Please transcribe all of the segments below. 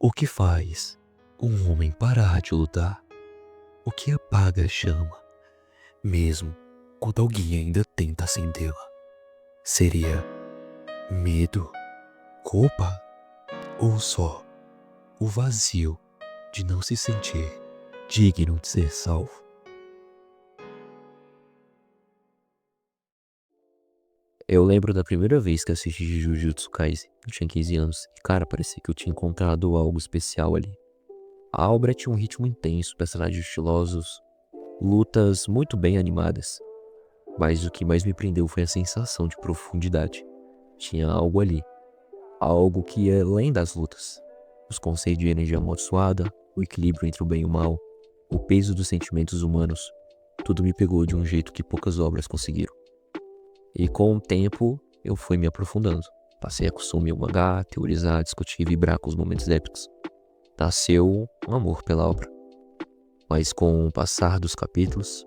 O que faz um homem parar de lutar? O que apaga a chama, mesmo quando alguém ainda tenta acendê-la? Seria medo, culpa ou só o vazio de não se sentir digno de ser salvo? Eu lembro da primeira vez que assisti Jujutsu Kaisen. Eu tinha 15 anos e, cara, parecia que eu tinha encontrado algo especial ali. A obra tinha um ritmo intenso, personagens estilosos, lutas muito bem animadas. Mas o que mais me prendeu foi a sensação de profundidade. Tinha algo ali, algo que ia além das lutas. Os conceitos de energia amaldiçoada, o equilíbrio entre o bem e o mal, o peso dos sentimentos humanos, tudo me pegou de um jeito que poucas obras conseguiram. E com o tempo, eu fui me aprofundando. Passei a consumir o mangá, teorizar, discutir e vibrar com os momentos épicos. Nasceu um amor pela obra. Mas com o passar dos capítulos,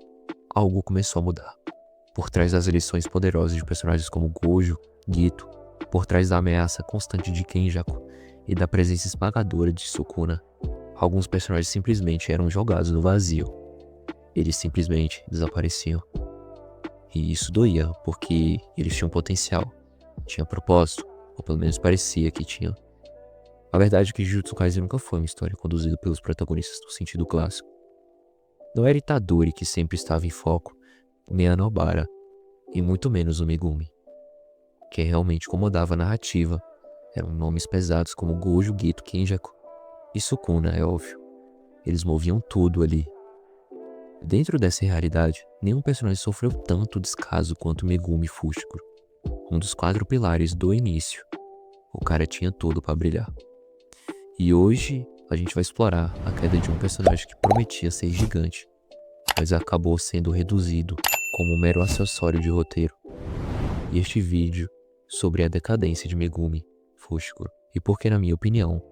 algo começou a mudar. Por trás das lições poderosas de personagens como Gojo, Gito, por trás da ameaça constante de Kenjaku e da presença esmagadora de Sukuna, alguns personagens simplesmente eram jogados no vazio. Eles simplesmente desapareciam. E isso doía, porque eles tinham potencial, tinham propósito, ou pelo menos parecia que tinham. A verdade é que Jujutsu Kaisen nunca foi uma história conduzida pelos protagonistas no sentido clássico. Não era Itadori que sempre estava em foco, nem a Nobara, e muito menos o Megumi. Quem realmente comandava a narrativa eram nomes pesados como Gojo, Gito, Kenjaku e Sukuna, é óbvio. Eles moviam tudo ali. Dentro dessa realidade, nenhum personagem sofreu tanto descaso quanto Megumi Fushiguro, um dos 4 pilares do início. O cara tinha tudo pra brilhar. E hoje a gente vai explorar a queda de um personagem que prometia ser gigante, mas acabou sendo reduzido como um mero acessório de roteiro. E este vídeo sobre a decadência de Megumi Fushiguro e porque, na minha opinião,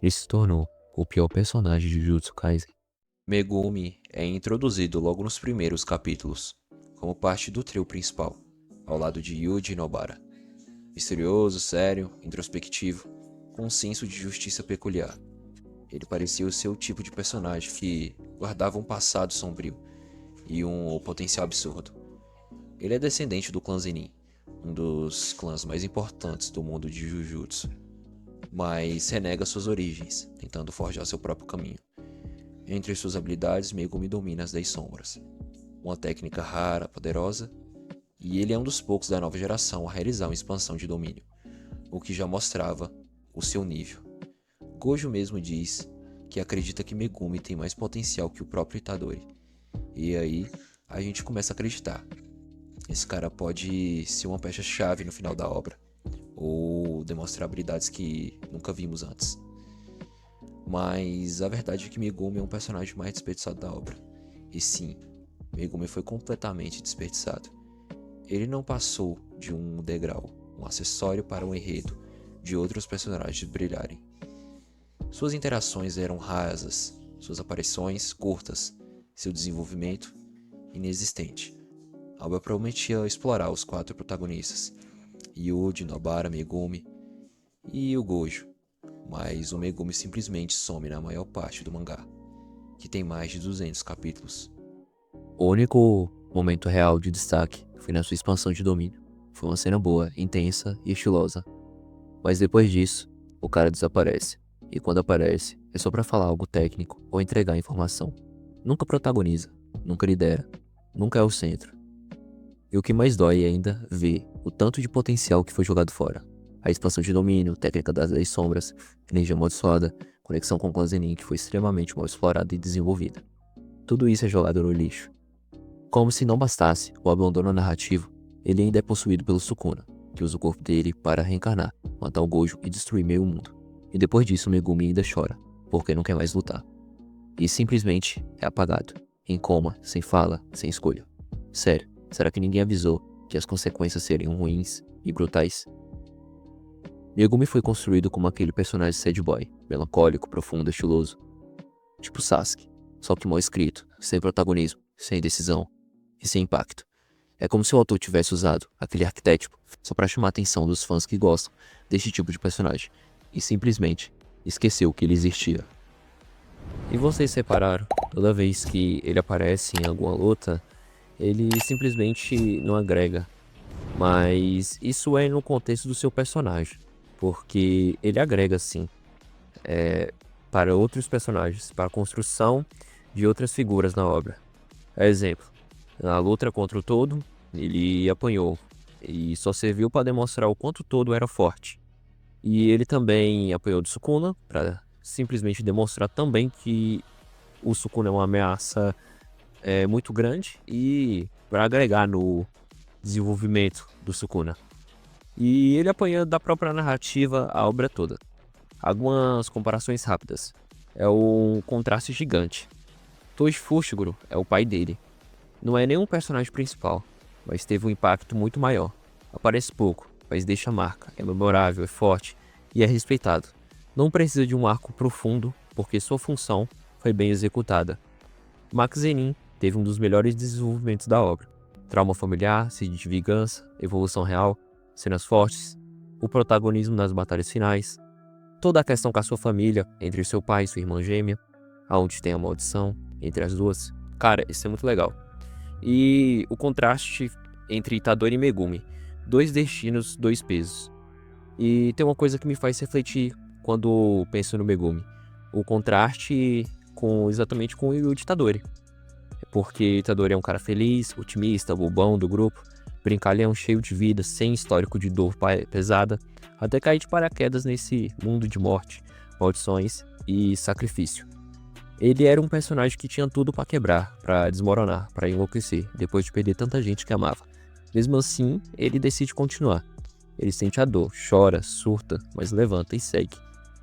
ele se tornou o pior personagem de Jujutsu Kaisen. Megumi é introduzido logo nos primeiros capítulos, como parte do trio principal, ao lado de Yuji Nobara. Misterioso, sério, introspectivo, com um senso de justiça peculiar. Ele parecia o seu tipo de personagem que guardava um passado sombrio e um potencial absurdo. Ele é descendente do clã Zenin, um dos clãs mais importantes do mundo de Jujutsu, mas renega suas origens, tentando forjar seu próprio caminho. Entre suas habilidades, Megumi domina as 10 sombras, uma técnica rara, poderosa, e ele é um dos poucos da nova geração a realizar uma expansão de domínio, o que já mostrava o seu nível. Gojo mesmo diz que acredita que Megumi tem mais potencial que o próprio Itadori, e aí a gente começa a acreditar. Esse cara pode ser uma peça-chave no final da obra, ou demonstrar habilidades que nunca vimos antes. Mas a verdade é que Megumi é um personagem mais desperdiçado da obra. E sim, Megumi foi completamente desperdiçado. Ele não passou de um degrau, um acessório para um enredo de outros personagens brilharem. Suas interações eram rasas, suas aparições curtas, seu desenvolvimento inexistente. A obra prometia explorar os 4 protagonistas, Yuji, Nobara, Megumi e o Gojo. Mas o Megumi simplesmente some na maior parte do mangá, que tem mais de 200 capítulos. O único momento real de destaque foi na sua expansão de domínio. Foi uma cena boa, intensa e estilosa. Mas depois disso, o cara desaparece. E quando aparece, é só pra falar algo técnico ou entregar informação. Nunca protagoniza, nunca lidera, nunca é o centro. E o que mais dói é ainda ver o tanto de potencial que foi jogado fora. A expansão de domínio, técnica das 10 sombras, energia amaldiçoada, conexão com o clã Zenin que foi extremamente mal explorada e desenvolvida. Tudo isso é jogado no lixo. Como se não bastasse o abandono narrativo, ele ainda é possuído pelo Sukuna, que usa o corpo dele para reencarnar, matar o Gojo e destruir meio mundo. E depois disso Megumi ainda chora, porque não quer mais lutar. E simplesmente é apagado, em coma, sem fala, sem escolha. Sério, será que ninguém avisou que as consequências seriam ruins e brutais? Megumi foi construído como aquele personagem sad boy, melancólico, profundo, estiloso. Tipo Sasuke, só que mal escrito, sem protagonismo, sem decisão e sem impacto. É como se o autor tivesse usado aquele arquétipo só pra chamar a atenção dos fãs que gostam desse tipo de personagem e simplesmente esqueceu que ele existia. E vocês repararam, toda vez que ele aparece em alguma luta, ele simplesmente não agrega. Mas isso é no contexto do seu personagem, porque ele agrega sim, para outros personagens, para a construção de outras figuras na obra. Exemplo, na luta contra o Todo, ele apanhou e só serviu para demonstrar o quanto o Todo era forte. E ele também apanhou do Sukuna para simplesmente demonstrar também que o Sukuna é uma ameaça muito grande e para agregar no desenvolvimento do Sukuna. E ele apanhando da própria narrativa a obra toda. Algumas comparações rápidas. É um contraste gigante. Toji Fushiguro é o pai dele. Não é nenhum personagem principal, mas teve um impacto muito maior. Aparece pouco, mas deixa marca, é memorável, é forte e é respeitado. Não precisa de um arco profundo, porque sua função foi bem executada. Max Zenin teve um dos melhores desenvolvimentos da obra. Trauma familiar, sede de vingança, evolução real, cenas fortes, o protagonismo nas batalhas finais, toda a questão com a sua família, entre seu pai e sua irmã gêmea, aonde tem a maldição entre as duas. Cara, isso é muito legal. E o contraste entre Itadori e Megumi. 2 destinos, 2 pesos. E tem uma coisa que me faz refletir quando penso no Megumi. O contraste exatamente com o Itadori. Porque Itadori é um cara feliz, otimista, bobão do grupo, brincalhão, cheio de vida, sem histórico de dor pesada, até cair de paraquedas nesse mundo de morte, maldições e sacrifício. Ele era um personagem que tinha tudo pra quebrar, pra desmoronar, pra enlouquecer, depois de perder tanta gente que amava. Mesmo assim, ele decide continuar. Ele sente a dor, chora, surta, mas levanta e segue.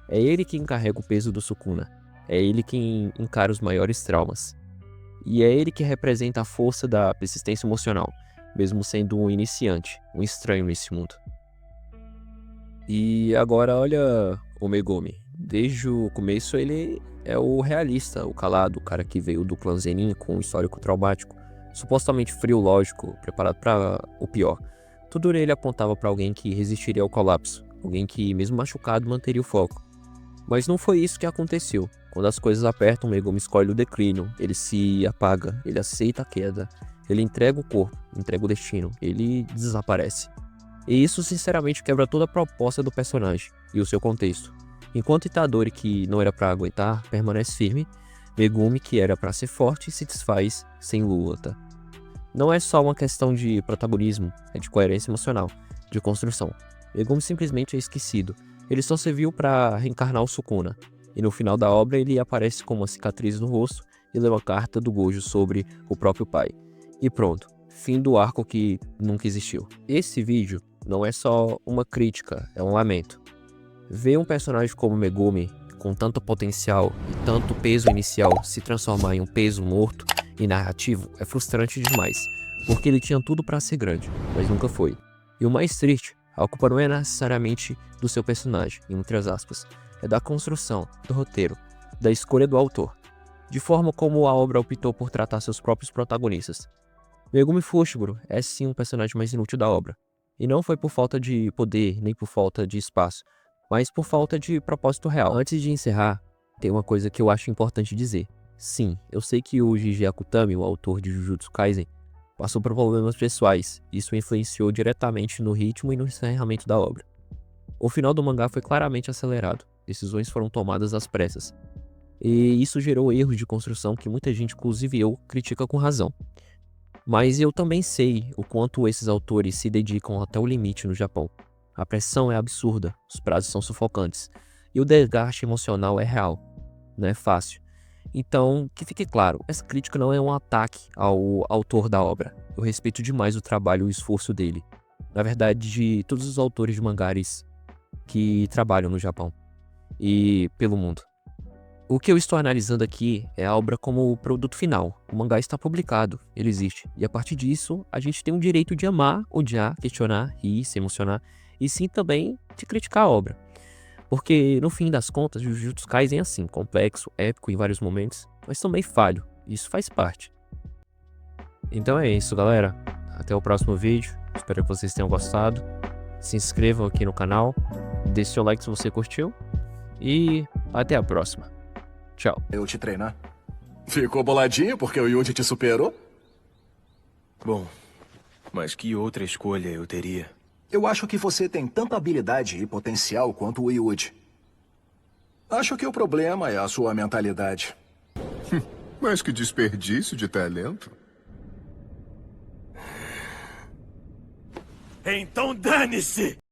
É ele quem carrega o peso do Sukuna. É ele quem encara os maiores traumas. E é ele que representa a força da persistência emocional, mesmo sendo um iniciante, um estranho nesse mundo. E agora olha o Megumi. Desde o começo ele é o realista, o calado, o cara que veio do clã Zenin com um histórico traumático, supostamente frio, lógico, preparado para o pior. Tudo nele apontava para alguém que resistiria ao colapso, alguém que, mesmo machucado, manteria o foco. Mas não foi isso que aconteceu. Quando as coisas apertam, Megumi escolhe o declínio, ele se apaga, ele aceita a queda, ele entrega o corpo, entrega o destino, ele desaparece. E isso sinceramente quebra toda a proposta do personagem e o seu contexto. Enquanto Itadori, que não era pra aguentar, permanece firme, Megumi, que era pra ser forte, se desfaz sem luta. Não é só uma questão de protagonismo, é de coerência emocional, de construção. Megumi simplesmente é esquecido, ele só serviu pra reencarnar o Sukuna, e no final da obra ele aparece com uma cicatriz no rosto e lê uma carta do Gojo sobre o próprio pai. E pronto, fim do arco que nunca existiu. Esse vídeo não é só uma crítica, é um lamento. Ver um personagem como Megumi, com tanto potencial e tanto peso inicial, se transformar em um peso morto e narrativo é frustrante demais, porque ele tinha tudo pra ser grande, mas nunca foi. E o mais triste, a culpa não é necessariamente do seu personagem, em muitas aspas, é da construção, do roteiro, da escolha do autor, de forma como a obra optou por tratar seus próprios protagonistas. Megumi Fushiguro é sim um personagem mais inútil da obra, e não foi por falta de poder, nem por falta de espaço, mas por falta de propósito real. Antes de encerrar, tem uma coisa que eu acho importante dizer. Sim, eu sei que o Gege Akutami, o autor de Jujutsu Kaisen, passou por problemas pessoais. Isso influenciou diretamente no ritmo e no encerramento da obra. O final do mangá foi claramente acelerado. Decisões foram tomadas às pressas. E isso gerou erros de construção que muita gente, inclusive eu, critica com razão. Mas eu também sei o quanto esses autores se dedicam até o limite no Japão. A pressão é absurda, os prazos são sufocantes, e o desgaste emocional é real, não é fácil. Então, que fique claro, essa crítica não é um ataque ao autor da obra. Eu respeito demais o trabalho e o esforço dele. Na verdade, de todos os autores de mangás que trabalham no Japão e pelo mundo. O que eu estou analisando aqui é a obra como o produto final. O mangá está publicado, ele existe. E a partir disso, a gente tem o direito de amar, odiar, questionar, rir, se emocionar. E sim também de criticar a obra. Porque no fim das contas, Jujutsu Kaisen é assim, complexo, épico em vários momentos, mas também falho. Isso faz parte. Então é isso, galera. Até o próximo vídeo. Espero que vocês tenham gostado. Se inscrevam aqui no canal. Deixe seu like se você curtiu. e até a próxima. Tchau. Eu te treinar. Ficou boladinho porque o Yuji te superou? Bom, mas que outra escolha eu teria? Eu acho que você tem tanta habilidade e potencial quanto o Yuji. Acho que o problema é a sua mentalidade. Mas que desperdício de talento. Então dane-se!